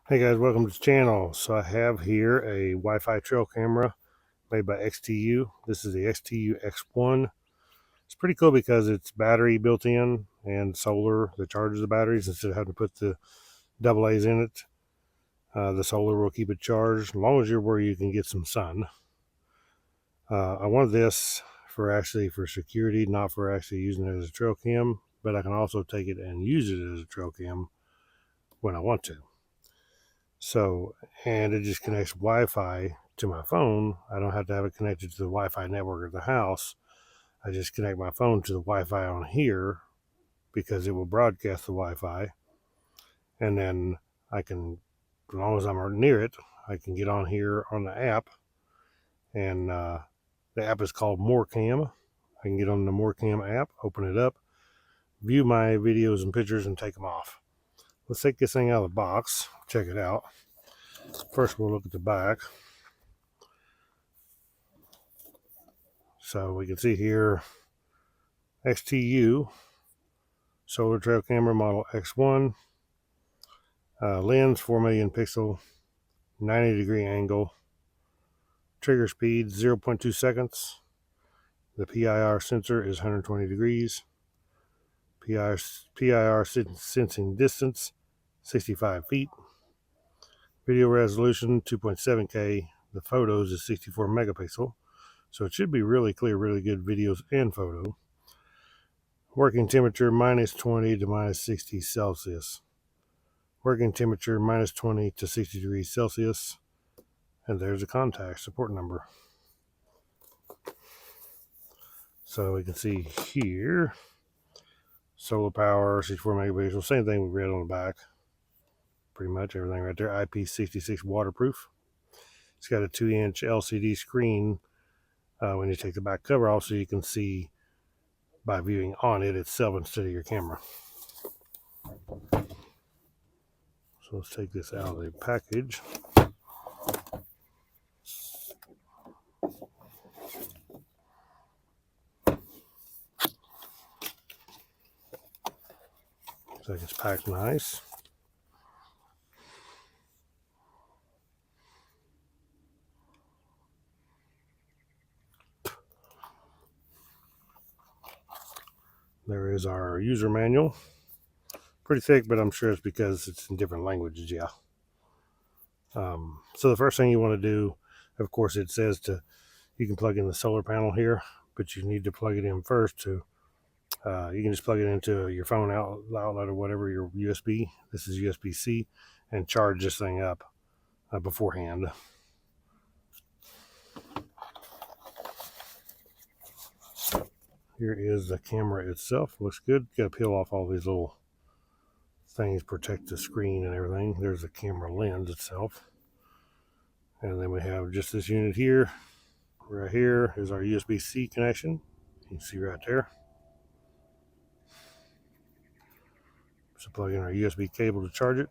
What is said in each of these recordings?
Hey guys, welcome to the channel. So I have here a Wi-Fi trail camera made by XTU. This is the XTU X1. It's pretty cool because it's battery built in and solar that charges the batteries instead of having to put the AA's in it. The solar will keep it charged as long as you're where you can get some sun. I wanted this for security, not for actually using it as a trail cam, but I can also take it and use it as a trail cam when I want to. So, and it just connects Wi-Fi to my phone. I don't have to have it connected to the Wi-Fi network of the house. I just connect my phone to the Wi-Fi on here because it will broadcast the Wi-Fi. And then I can, as long as I'm near it, I can get on here on the app. And the app is called MoreCam. I can get on the MoreCam app, open it up, view my videos and pictures, and take them off. Let's take this thing out of the box, check it out. First, we'll look at the back. So we can see here XTU solar trail camera model X1, lens 4 million pixel, 90-degree angle, trigger speed 0.2 seconds. The PIR sensor is 120 degrees. PIR sensing distance 65 feet. Video resolution 2.7K. The photos is 64 megapixel. So it should be really clear, really good videos and photo. Working temperature minus 20 to minus 60 Celsius. Working temperature minus 20 to 60 degrees Celsius. And there's a contact support number. So we can see here, solar power, 64 megapixels, same thing we read on the back. Pretty much everything right there. IP66 waterproof. It's got a 2-inch LCD screen when you take the back cover off, so you can see by viewing on it itself instead of your camera. So let's take this out of the package. Looks like it's packed nice. There is our user manual. Pretty thick, but I'm sure it's because it's in different languages, yeah. So the first thing you want to do, of course, it says you can plug in the solar panel here, but you need to plug it in first to, you can just plug it into your phone outlet or whatever, your USB. This is USB-C, and charge this thing up beforehand. Here is the camera itself. Looks good. Got to peel off all these little things, protect the screen and everything. There's the camera lens itself. And then we have just this unit here. Right here is our USB-C connection. You can see right there. So plug in our USB cable to charge it.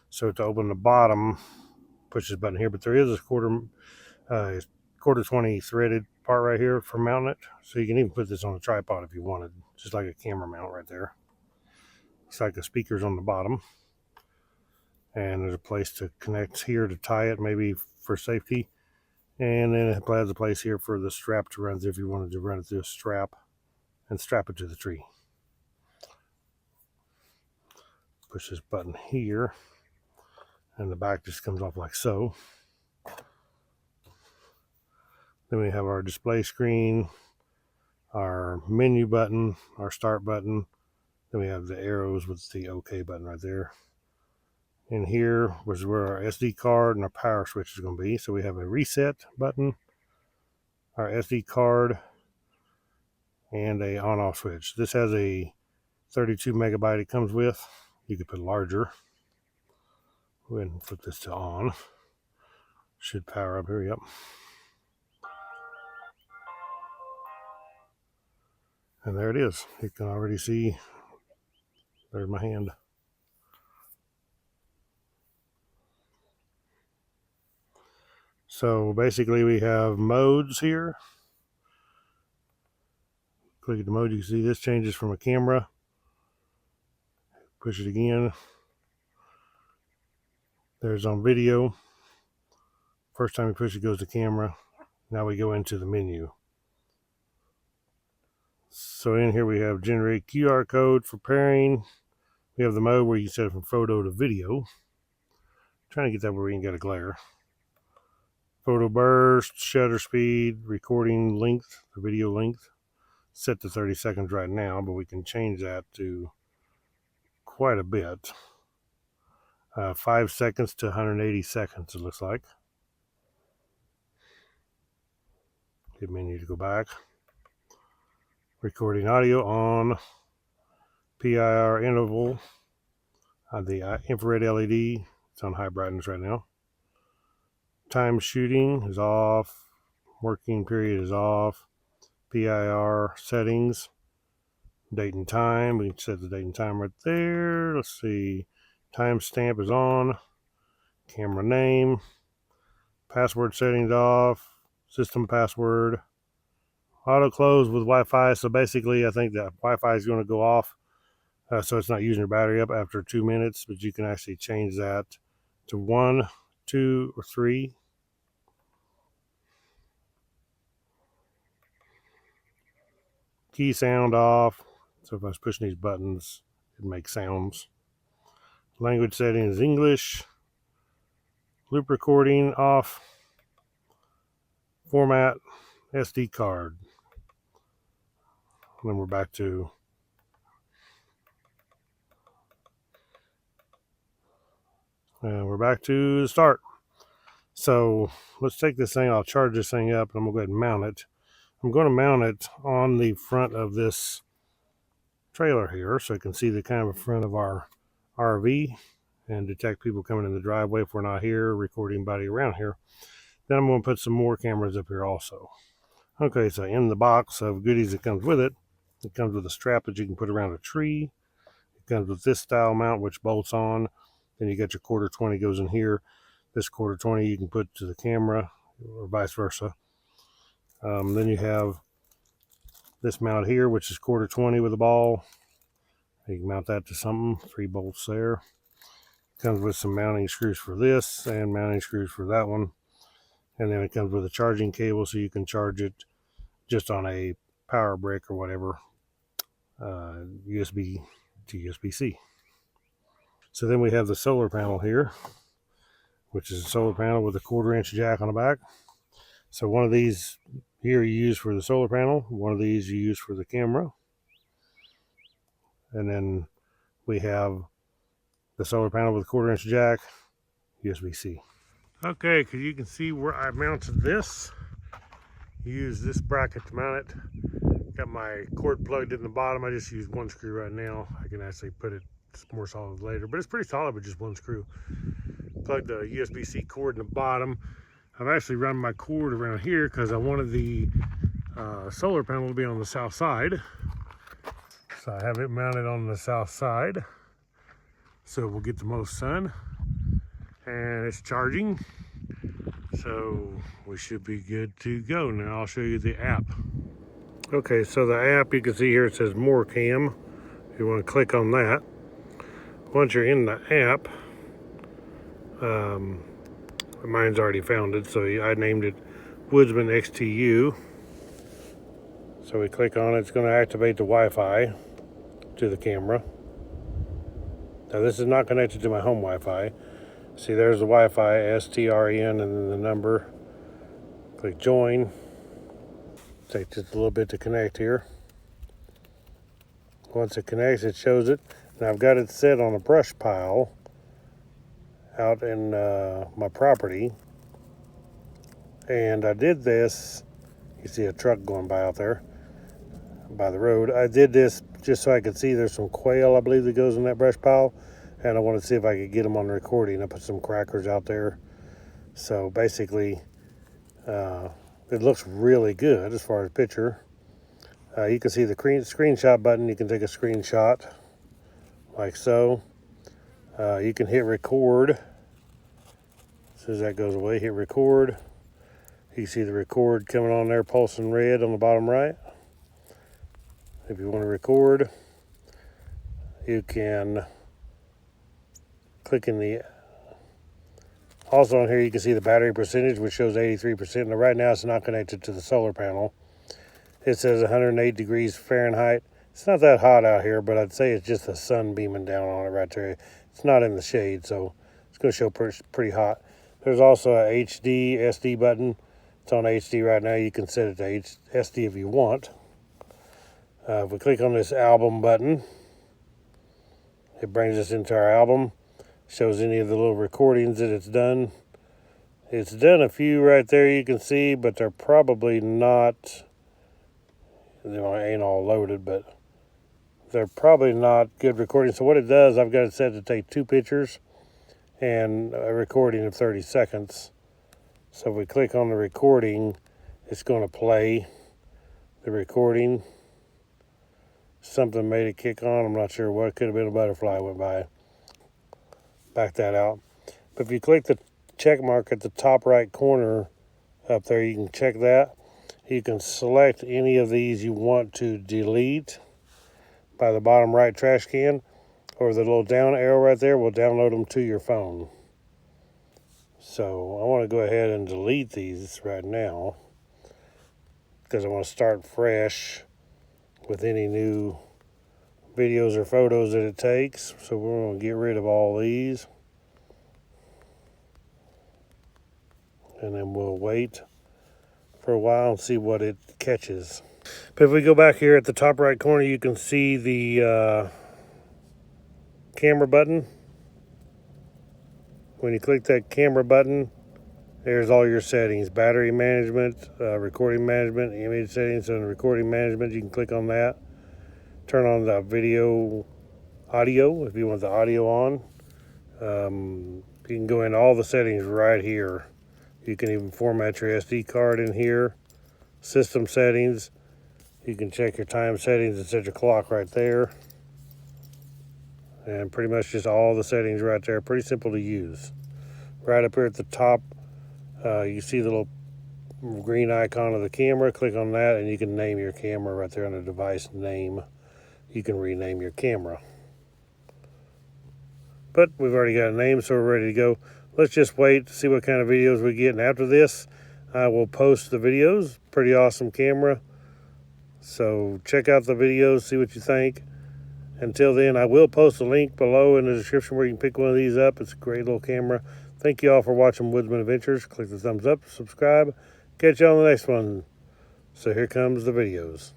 So to open the bottom, push this button here, but there is a quarter 20 threaded part right here for mounting it. So you can even put this on a tripod if you wanted, just like a camera mount right there. Looks like the speakers on the bottom. And there's a place to connect here to tie it, maybe for safety. And then it has a place here for the strap to run through if you wanted to run it through a strap and strap it to the tree. Push this button here, and the back just comes off like so. Then we have our display screen, our menu button, our start button. Then we have the arrows with the OK button right there. And here was where our SD card and our power switch is going to be. So we have a reset button, our SD card, and a on-off switch. This has a 32 megabyte it comes with. You could put larger. Go ahead and flip this to on. Should power up here, yep. And there it is. You can already see, there's my hand. So basically we have modes here. Click at the mode, you can see this changes from a camera. Push it again. There's on video. First time we push it goes to camera. Now we go into the menu. So in here we have generate QR code for pairing. We have the mode where you set it from photo to video. Trying to get that where we ain't got a glare. Photo burst, shutter speed, recording length, the video length. Set to 30 seconds right now, but we can change that to quite a bit. 5 seconds to 180 seconds, it looks like. Hit menu to go back. Recording audio on. PIR interval. The infrared LED. It's on high brightness right now. Time shooting is off. Working period is off. PIR settings. Date and time. We can set the date and time right there. Let's see. Timestamp is on. Camera name. Password settings off. System password. Auto close with Wi-Fi. So basically, I think that Wi-Fi is going to go off. So it's not using your battery up after 2 minutes, but you can actually change that to 1, 2, or 3. Key sound off. So if I was pushing these buttons, it makes sounds. Language setting is English. Loop recording off. Format SD card. And then we're back to the start. So let's take this thing. I'll charge this thing up, and I'm gonna go ahead and mount it. I'm going to mount it on the front of this trailer here, so you can see the kind of front of our RV and detect people coming in the driveway if we're not here, recording anybody around here. Then I'm going to put some more cameras up here also. Okay, so in the box of goodies that comes with it, it comes with a strap that you can put around a tree. It comes with this style mount which bolts on. Then you got your quarter 20 goes in here. This quarter 20 you can put to the camera or vice versa. Then you have this mount here, which is quarter 20 with a ball. You can mount that to something. 3 bolts there. Comes with some mounting screws for this and mounting screws for that one. And then it comes with a charging cable so you can charge it just on a power brick or whatever. USB to USB-C. So then we have the solar panel here, which is a solar panel with a 1/4 inch jack on the back. So one of these here you use for the solar panel, one of these you use for the camera. And then we have the solar panel with a 1/4 inch jack, USB-C. Okay, because you can see where I mounted this. Use this bracket to mount it. Got my cord plugged in the bottom. I just used 1 screw right now. I can actually put it more solid later, but it's pretty solid with just 1 screw. Plug the USB-C cord in the bottom. I've actually run my cord around here because I wanted the solar panel to be on the south side. So I have it mounted on the south side, so we'll get the most sun. And it's charging, so we should be good to go. Now I'll show you the app. Okay, so the app, you can see here it says More Cam. If you want to click on that. Once you're in the app, mine's already founded, so I named it Woodzman XTU. So we click on it, it's going to activate the Wi-Fi to the camera. Now this is not connected to my home Wi-Fi. See, there's the Wi-Fi, STRN, and then the number. Click join. Take just a little bit to connect here. Once it connects, it shows it. And I've got it set on a brush pile out in my property. And I did this, you see a truck going by out there by the road. I did this just so I could see there's some quail, I believe, that goes in that brush pile. And I wanted to see if I could get them on recording. I put some crackers out there. So basically, it looks really good as far as picture. You can see the screenshot button. You can take a screenshot like so. You can hit record. As soon as that goes away, hit record. You see the record coming on there, pulsing red on the bottom right. If you want to record, you can click in the Also on here you can see the battery percentage, which shows 83%. Now right now it's not connected to the solar panel. It says 108 degrees Fahrenheit. It's not that hot out here, but I'd say it's just the sun beaming down on it right there. It's not in the shade, so it's going to show pretty hot. There's also a HD SD button. It's on HD right now. You can set it to SD if you want. If we click on this album button, it brings us into our album. Shows any of the little recordings that it's done. It's done a few right there you can see, but they're probably not, they ain't all loaded, but they're probably not good recordings. So what it does, I've got it set to take 2 pictures and a recording of 30 seconds. So if we click on the recording, it's going to play the recording. Something made it kick on. I'm not sure what. It could have been a butterfly went by. Back that out. But if you click the check mark at the top right corner up there, you can check that. You can select any of these you want to delete by the bottom right trash can, or the little down arrow right there will download them to your phone. So I want to go ahead and delete these right now because I want to start fresh with any new videos or photos that it takes. So we're going to get rid of all these, and then we'll wait for a while and see what it catches. But if we go back here at the top right corner, you can see the camera button. When you click that camera button, there's all your settings: battery management, recording management, image settings, and recording management. You can click on that. Turn on the video audio if you want the audio on. You can go into all the settings right here. You can even format your SD card in here. System settings. You can check your time settings and set your clock right there. And pretty much just all the settings right there. Pretty simple to use. Right up here at the top, you see the little green icon of the camera. Click on that and you can name your camera right there on the device name. You can rename your camera. But we've already got a name, so we're ready to go. Let's just wait to see what kind of videos we get. And after this, I will post the videos. Pretty awesome camera. So check out the videos, see what you think. Until then, I will post a link below in the description where you can pick one of these up. It's a great little camera. Thank you all for watching Woodsman Adventures. Click the thumbs up, subscribe. Catch you on the next one. So here comes the videos.